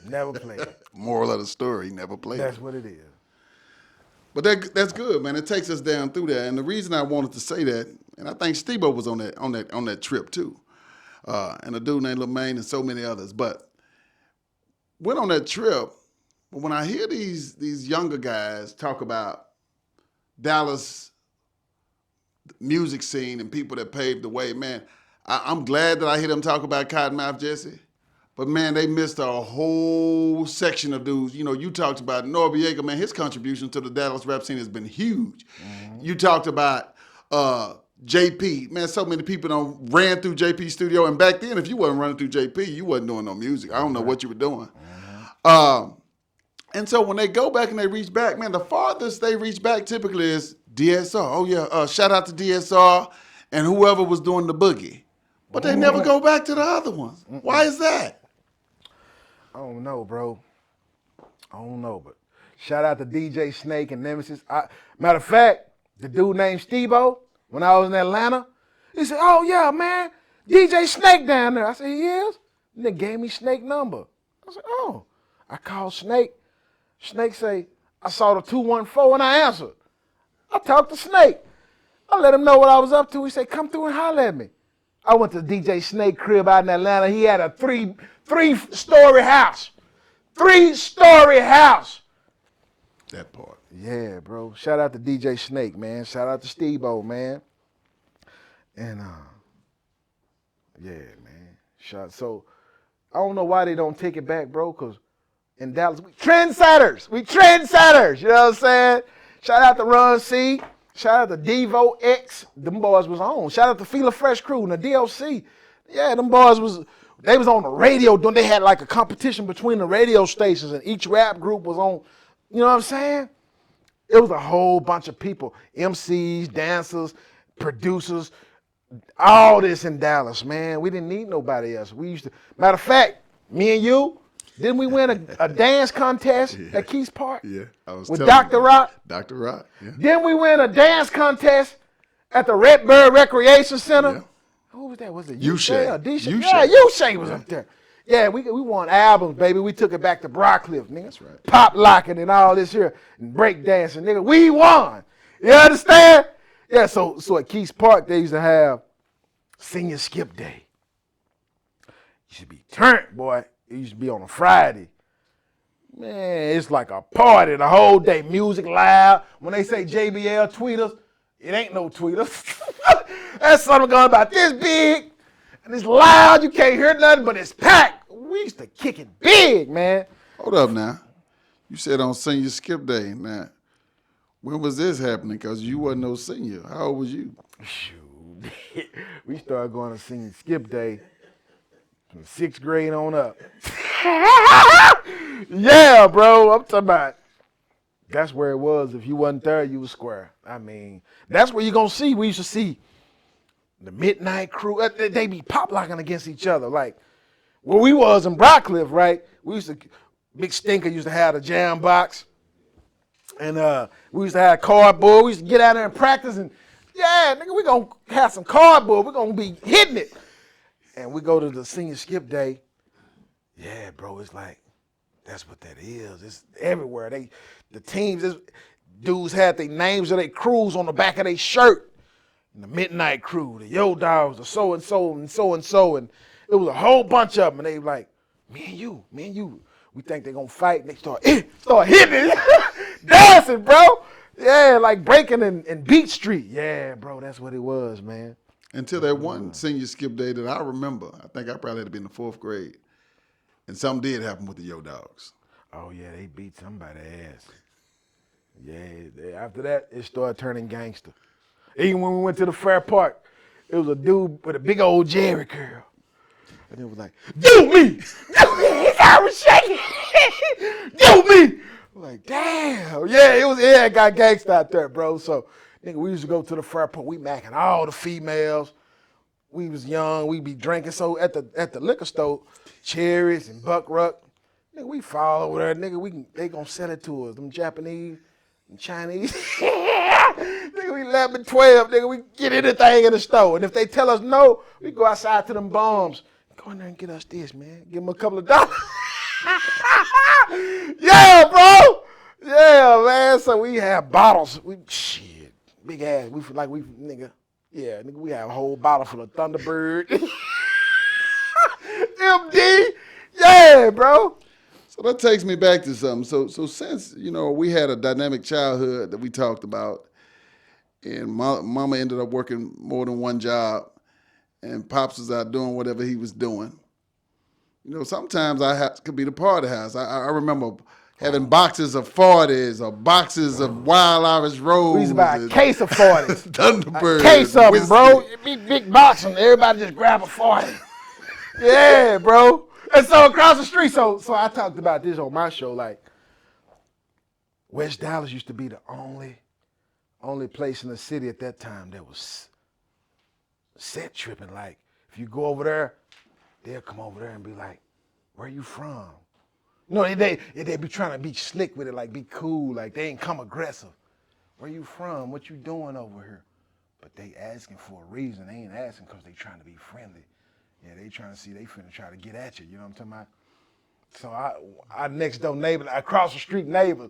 Never played it. Moral of the story, he never played That's it. what it is. But that's good, man. It takes us down through that. And the reason I wanted to say that, and I think Steve-O was on that trip too. And a dude named LeMaine and so many others. But went on that trip, but when I hear these younger guys talk about Dallas music scene and people that paved the way, man, I'm glad that I hear them talk about Cottonmouth Jesse. But man, they missed a whole section of dudes. You know, you talked about Norbiega, man, his contribution to the Dallas rap scene has been huge. Mm-hmm. You talked about JP. Man, so many people ran through JP's studio. And back then, if you wasn't running through JP, you wasn't doing no music. I don't know what you were doing. Mm-hmm. And so when they go back and they reach back, man, the farthest they reach back typically is DSR. Oh, yeah, shout out to DSR and whoever was doing the boogie. But they never go back to the other ones. Why is that? I don't know, bro. I don't know, but shout out to DJ Snake and Nemesis. Matter of fact, the dude named Steve-O, when I was in Atlanta, he said, oh, yeah, man, DJ Snake down there. I said, he is? And they gave me Snake number. I said, oh. I called Snake. Snake say, I saw the 214 and I answered. I talked to Snake. I let him know what I was up to. He said, come through and holler at me. I went to DJ Snake crib out in Atlanta. He had a three-story house. 3-story house. That part. Yeah, bro. Shout out to DJ Snake, man. Shout out to Steve-O, man. And yeah, man. So I don't know why they don't take it back, bro, because in Dallas, we trendsetters. You know what I'm saying? Shout out to Ron C. Shout out to Devo X. Them boys was on. Shout out to Fila Fresh Crew and the DLC. Yeah, them boys was on the radio. They had like a competition between the radio stations and each rap group was on. You know what I'm saying? It was a whole bunch of people. MCs, dancers, producers, all this in Dallas, man. We didn't need nobody else. Matter of fact, me and you, didn't we win a dance contest at Keys Park? Yeah, I was with Dr. Rock. Dr. Rock. Yeah. Didn't we win a dance contest at the Redbird Recreation Center? Yeah. Who was that? Was it U-Shay or D-Shay? Yeah, U-Shay was up there. Yeah, we won albums, baby. We took it back to Brockcliffe, nigga. That's right. Pop locking and all this here and break dancing, nigga. We won. You understand? Yeah. So at Keys Park they used to have senior skip day. You should be turned, boy. It used to be on a Friday. Man, it's like a party the whole day. Music loud. When they say JBL tweeters, it ain't no tweeters. That's something going about this big. And it's loud. You can't hear nothing, but it's packed. We used to kick it big, man. Hold up now. You said on senior skip day. Now, when was this happening? Because you wasn't no senior. How old was you? Shoot. We started going to senior skip day from 6th grade on up. Yeah, bro. I'm talking about. That's where it was. If you wasn't there, you was square. I mean, that's where you're going to see. We used to see the midnight crew. They be pop locking against each other. Like, where we was in Brockcliff, right? We used to, Big Stinker used to have a jam box. And we used to have cardboard. We used to get out there and practice. And, yeah, nigga, we going to have some cardboard. We're going to be hitting it. And we go to the senior skip day. Yeah, bro, it's like, that's what that is. It's everywhere. The teams, dudes had their names of their crews on the back of their shirt. And the midnight crew, the Yo Dogs, the so-and-so and so-and-so. And it was a whole bunch of them. And they were like, me and you. We think they're going to fight. And they start hitting it. Dancing, bro. Yeah, like breaking in Beach Street. Yeah, bro, that's what it was, man. Until that one senior skip day that I remember. I think I probably had to be in the 4th grade. And something did happen with the Yo Dogs. Oh, yeah, they beat somebody's ass. Yeah, after that, it started turning gangster. Even when we went to the fair park, it was a dude with a big old Jerry curl. And it was like, do me! His arm was shaking! Do me! I'm like, damn. Yeah, it got gangster out there, bro. So, nigga, we used to go to the fair park. We macking all the females. We was young. We be drinking. So at the liquor store, Cherries and Buckruck, nigga, we fall over there. Nigga, they gonna sell it to us. Them Japanese and Chinese. Nigga, we 11, 12. Nigga, we get anything in the store. And if they tell us no, we go outside to them bums. Go in there and get us this, man. Give them a couple of dollars. Yeah, bro. Yeah, man. So we have bottles. Big ass. Nigga. Yeah, nigga, we have a whole bottle full of Thunderbird. MD. Yeah, bro. So that takes me back to something. So since, we had a dynamic childhood that we talked about, and mama ended up working more than one job, and Pops was out doing whatever he was doing. Sometimes could be the party house. I remember having boxes of 40s or boxes of Wild Irish Rose. We used to buy a case of 40s. Thunderbird. A case of them, bro. It be big box and everybody just grab a 40. Yeah, bro. And so across the street, so I talked about this on my show, like, West Dallas used to be the only place in the city at that time that was set tripping. Like, if you go over there, they'll come over there and be like, where you from? They be trying to be slick with it, like be cool, like they ain't come aggressive. Where you from? What you doing over here? But they asking for a reason. They ain't asking because they trying to be friendly. Yeah, they trying to see they finna try to get at you. You know what I'm talking about? So our next door neighbor, across the street neighbor,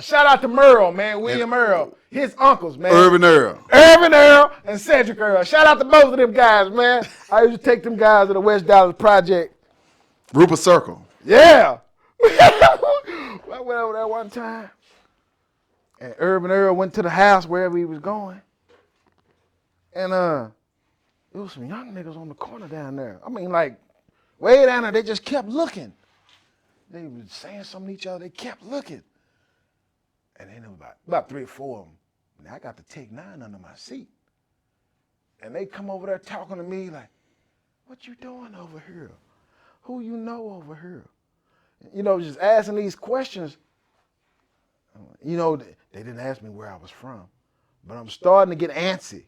shout out to Merle, man, William Earl, his uncles, man. Irvin Earl, and Cedric Earl. Shout out to both of them guys, man. I used to take them guys to the West Dallas Project. Rupert Circle. Yeah. I went over there one time, and Irvin Earl went to the house wherever he was going, and there was some young niggas on the corner down there. I mean, like, way down there, they just kept looking. They was saying something to each other. They kept looking. And then there was about 3 or 4 of them. And I got the Take 9 under my seat. And they come over there talking to me like, what you doing over here? Who you know over here? Just asking these questions. They didn't ask me where I was from. But I'm starting to get antsy.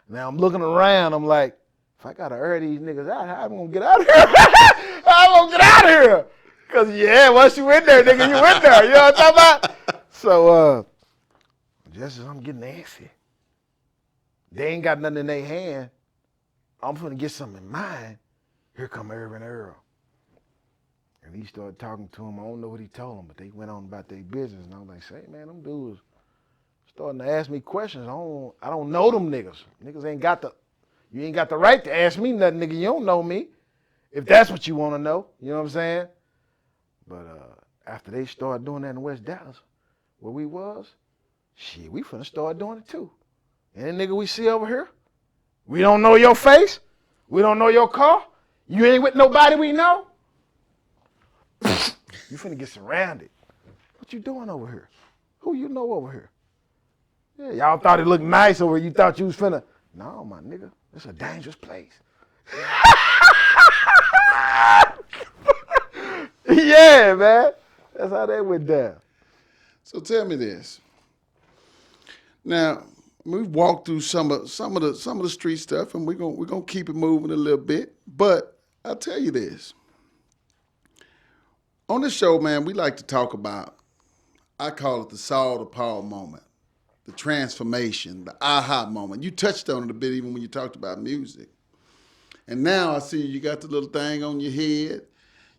Now I'm looking around, I'm like, if I gotta air these niggas out, how am I gonna get out of here? How am I gonna get out of here? Cause once you in there, nigga, you in there. You know what I'm talking about? So just as I'm getting antsy, they ain't got nothing in their hand. I'm finna get something in mine. Here come Irvin Earl. And he started talking to him. I don't know what he told them, but they went on about their business. And I was like, say, man, them dudes starting to ask me questions. I don't know them niggas. Niggas you ain't got the right to ask me nothing, nigga. You don't know me. If that's what you want to know. You know what I'm saying? But after they started doing that in West Dallas, where we was, shit, we finna start doing it too. Any nigga we see over here, we don't know your face, we don't know your car, you ain't with nobody we know, you finna get surrounded. What you doing over here? Who you know over here? Yeah, y'all thought it looked nice over here. You thought you was finna. No, my nigga, it's a dangerous place. Yeah, man. That's how that went down. So tell me this. Now we've walked through some of the street stuff, and we're gonna keep it moving a little bit. But I'll tell you this. On this show, man, we like to talk about. I call it the Saul to Paul moment, the transformation, the aha moment. You touched on it a bit even when you talked about music. And now I see you got the little thing on your head.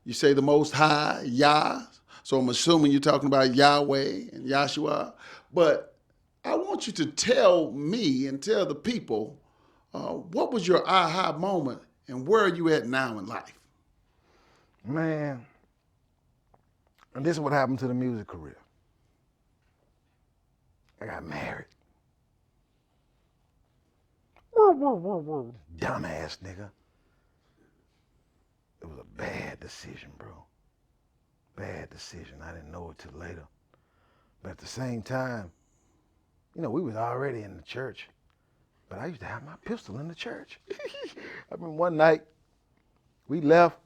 You say the Most High, Yah. So I'm assuming you're talking about Yahweh and Yahshua. But I want you to tell me and tell the people what was your aha moment and where are you at now in life? Man, and this is what happened to the music career. I got married. Dumbass nigga. It was a bad decision, bro. Bad decision. I didn't know it till later. But at the same time, you know, we was already in the church. But I used to have my pistol in the church. I remember one night, we left.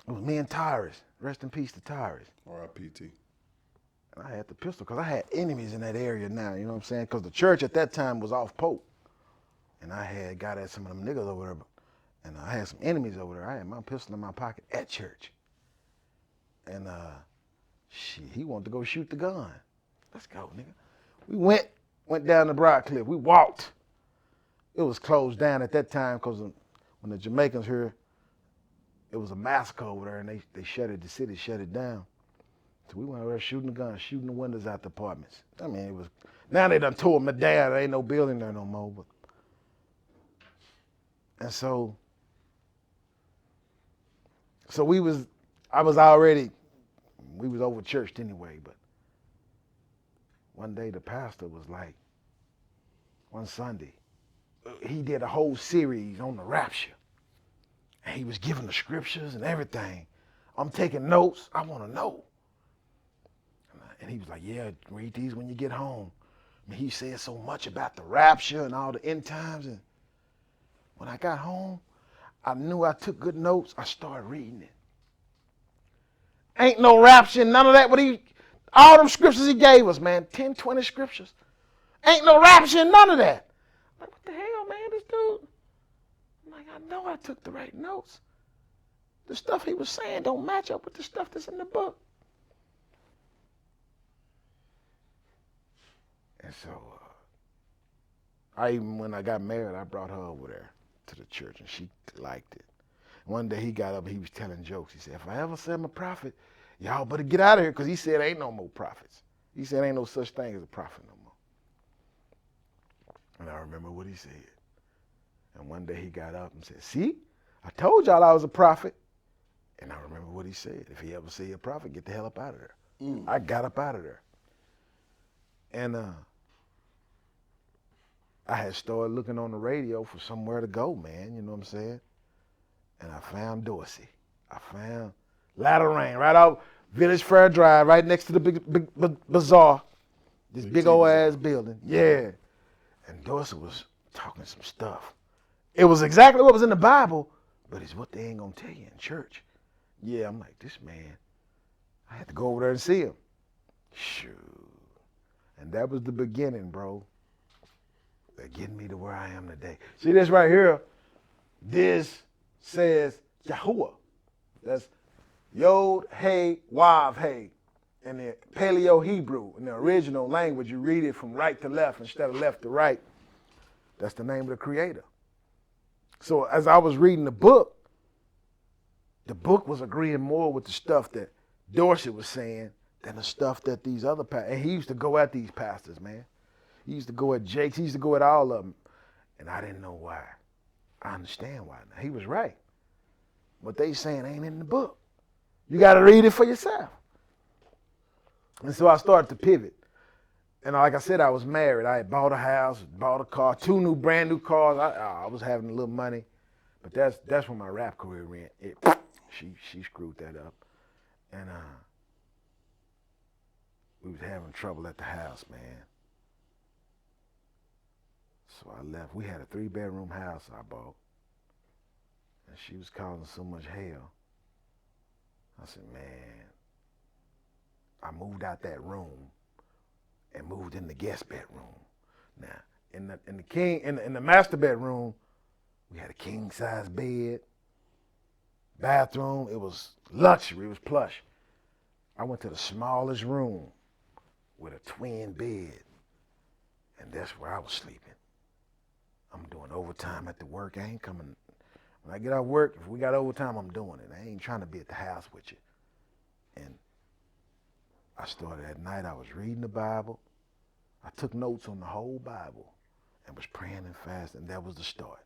It was me and Tyrus. Rest in peace to Tyrus. R.I.P.T. And I had the pistol because I had enemies in that area now, you know what I'm saying? Because the church at that time was off Pope. And I had got at some of them niggas over there. And I had some enemies over there. I had my pistol in my pocket at church. And shit, he wanted to go shoot the gun. Let's go, nigga. We went down the Broadcliff. We walked. It was closed down at that time because when the Jamaicans here, it was a massacre over there, and they shut it. The city shut it down. So we went over there shooting the guns, shooting the windows out the apartments. I mean, it was. Now they done tore them down. There ain't no building there no more. And so we was over churched anyway, but one day the pastor was like, one Sunday, he did a whole series on the rapture. And he was giving the scriptures and everything. I'm taking notes. I want to know. And he was like, yeah, read these when you get home. I mean, he said so much about the rapture and all the end times. And when I got home, I knew I took good notes. I started reading it. Ain't no rapture, none of that. But all them scriptures he gave us, man, 10, 20 scriptures. Ain't no rapture, none of that. I'm like, what the hell, man, this dude? I'm like, I know I took the right notes. The stuff he was saying don't match up with the stuff that's in the book. And so, when I got married, I brought her over there to the church, and she liked it. One day he got up and he was telling jokes. He said, if I ever say I'm a prophet, y'all better get out of here, because he said ain't no more prophets. He said ain't no such thing as a prophet no more. And I remember what he said. And one day he got up and said, see, I told y'all I was a prophet. And I remember what he said. If he ever say a prophet, get the hell up out of there. I got up out of there. And I had started looking on the radio for somewhere to go, man, you know what I'm saying? And I found Dorsey. I found Ladder Rain, right out Village Fair Drive, right next to the big bazaar. This big old ass building. Yeah. And Dorsey was talking some stuff. It was exactly what was in the Bible, but it's what they ain't gonna tell you in church. Yeah, I'm like, this man, I had to go over there and see him. Shoot. And that was the beginning, bro. They're getting me to where I am today. See this right here? This says Yahuwah. That's Yod, Hey, Wav, Hey. In the Paleo Hebrew, in the original language, you read it from right to left instead of left to right. That's the name of the creator. So as I was reading the book was agreeing more with the stuff that Dorsey was saying than the stuff that these other pastors, and he used to go at these pastors, man. He used to go at Jakes, he used to go at all of them. And I didn't know why. I understand why now. He was right. What they saying ain't in the book. You got to read it for yourself. And so I started to pivot. And like I said, I was married. I had bought a house, bought a car, 2 brand new cars. I was having a little money, but that's when my rap career went. She screwed that up, and we was having trouble at the house, man. So I left. We had a 3-bedroom house I bought, and she was causing so much hell. I said, man, I moved out that room and moved in the guest bedroom. Now, in the master bedroom, we had a king size bed, bathroom. It was luxury. It was plush. I went to the smallest room with a twin bed, and that's where I was sleeping. I'm doing overtime at the work. I ain't coming. When I get out of work, if we got overtime, I'm doing it. I ain't trying to be at the house with you. And I started at night. I was reading the Bible. I took notes on the whole Bible and was praying and fasting. That was the start.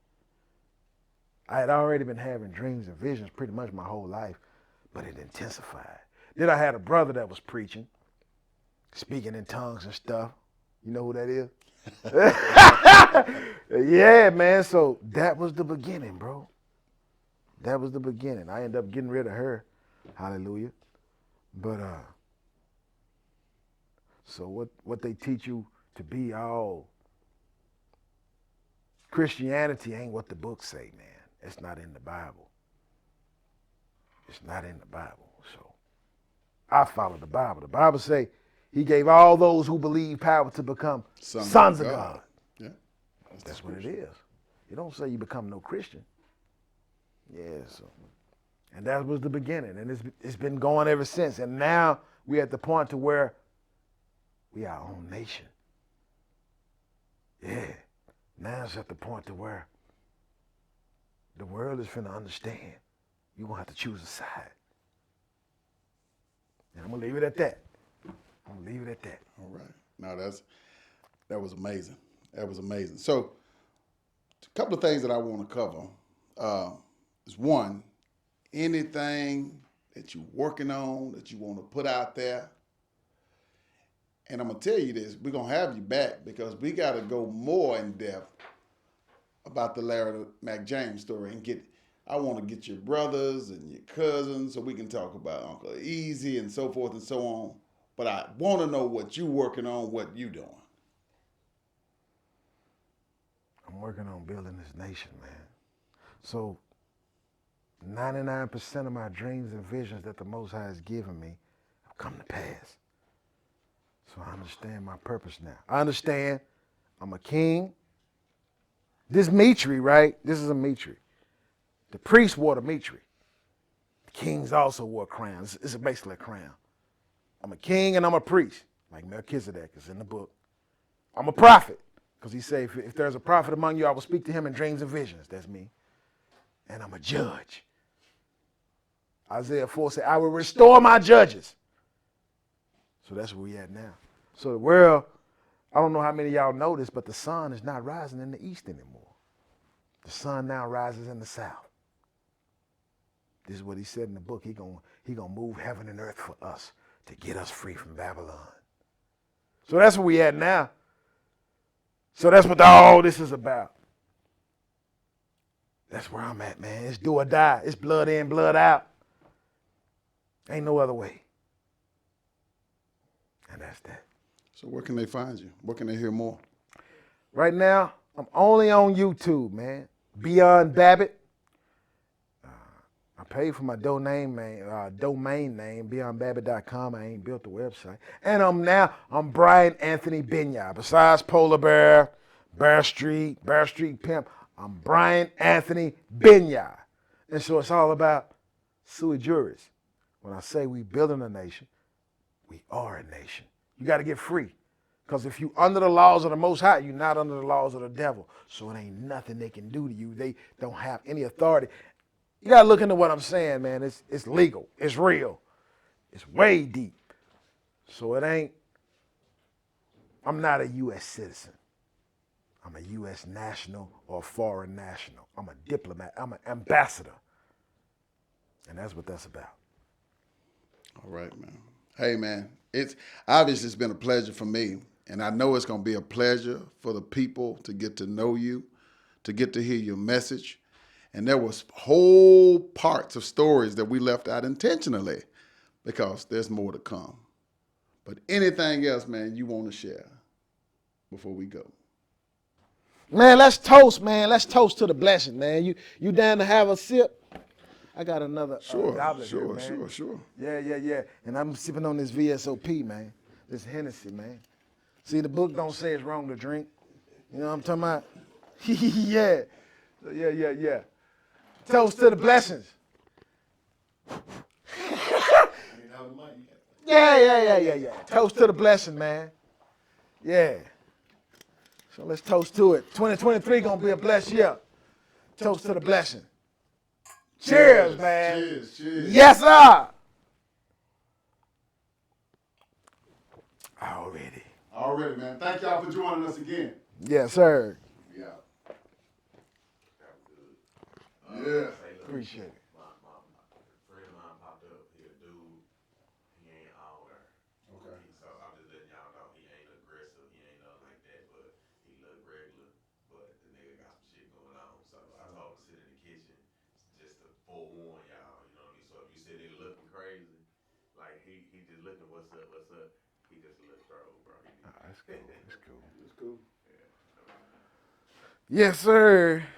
I had already been having dreams and visions pretty much my whole life, but it intensified. Then I had a brother that was preaching, speaking in tongues and stuff. You know who that is? Yeah, man. So that was the beginning, bro. That was the beginning. I ended up getting rid of her. Hallelujah. But so what they teach you to be all Christianity ain't what the books say, man. It's not in the Bible. It's not in the Bible. So I follow the Bible. The Bible say he gave all those who believe power to become sons of God. Yeah. That's what it is. You don't say you become no Christian. Yeah, so. And that was the beginning. And it's been going ever since. And now we're at the point to where we are our own nation. Yeah. Now it's at the point to where the world is finna understand. You're going to have to choose a side. And I'm going to leave it at that. I'm going to leave it at that. All right. Now that was amazing. That was amazing. So a couple of things that I want to cover is one, anything that you're working on that you want to put out there. And I'm going to tell you this, we're going to have you back because we got to go more in depth about the Larry the Mack James story and I want to get your brothers and your cousins so we can talk about Uncle Easy and so forth and so on. But I want to know what you working on, what you doing. I'm working on building this nation, man. So 99% of my dreams and visions that the Most High has given me have come to pass. So I understand my purpose now. I understand I'm a king. This Mitri, right? This is a Mitri. The priest wore the Mitri. The kings also wore crowns. It's basically a crown. I'm a king and I'm a priest, like Melchizedek is in the book. I'm a prophet, because he said, if there's a prophet among you, I will speak to him in dreams and visions. That's me. And I'm a judge. Isaiah 4 said, I will restore my judges. So that's where we at now. So the world, I don't know how many of y'all know this, but the sun is not rising in the east anymore. The sun now rises in the south. This is what he said in the book. He gonna move heaven and earth for us to get us free from Babylon. So that's where we at now. So that's what all this is about. That's where I'm at, man. It's do or die. It's blood in, blood out. Ain't no other way. And that's that. So where can they find you? Where can they hear more? Right now, I'm only on YouTube, man. Beyond Babbitt. I paid for my domain name, beyondbabbitt.com. I ain't built the website. And I'm Brian Anthony Binyard. Besides Polar Bear, Bear Street Pimp, I'm Brian Anthony Binyard. And so it's all about sui juris. When I say we building a nation, we are a nation. You got to get free. Because if you under the laws of the Most High, you're not under the laws of the devil. So it ain't nothing they can do to you. They don't have any authority. You got to look into what I'm saying, man. It's legal. It's real. It's way deep. So I'm not a U.S. citizen. I'm a U.S. national or foreign national. I'm a diplomat. I'm an ambassador. And that's what that's about. All right, man. Hey, man. It's obviously it's been a pleasure for me, and I know it's gonna be a pleasure for the people to get to know you, to get to hear your message. And there was whole parts of stories that we left out intentionally because there's more to come. But anything else, man, you want to share before we go? Man, let's toast, man. Let's toast to the blessing, man. You down to have a sip? I got another Sure, goblet here, sure, man. sure, sure. Yeah. And I'm sipping on this VSOP, man. This Hennessy, man. See, the book don't say it's wrong to drink. You know what I'm talking about? Yeah. Yeah. Toast to the blessings. Yeah. Toast to the blessing, man. Yeah. So let's toast to it. 2023 gonna be a blessed year. Toast to the blessing. Cheers, man. Cheers. Yes, sir. Already. Already, man. Thank y'all for joining us again. Yes, sir. Yeah. Yeah. Appreciate it. Friend of mine popped up. He a dude. He ain't all there. Okay. So I'm just letting y'all know he ain't aggressive. He ain't nothing like that, but he look regular. But the nigga got some shit going on. So I told him to sit in the kitchen just to forewarn y'all. You know what I mean? So if you see nigga looking crazy, like he just looking what's up. He just a little troll, bro. That's cool. It's cool. Yes, sir.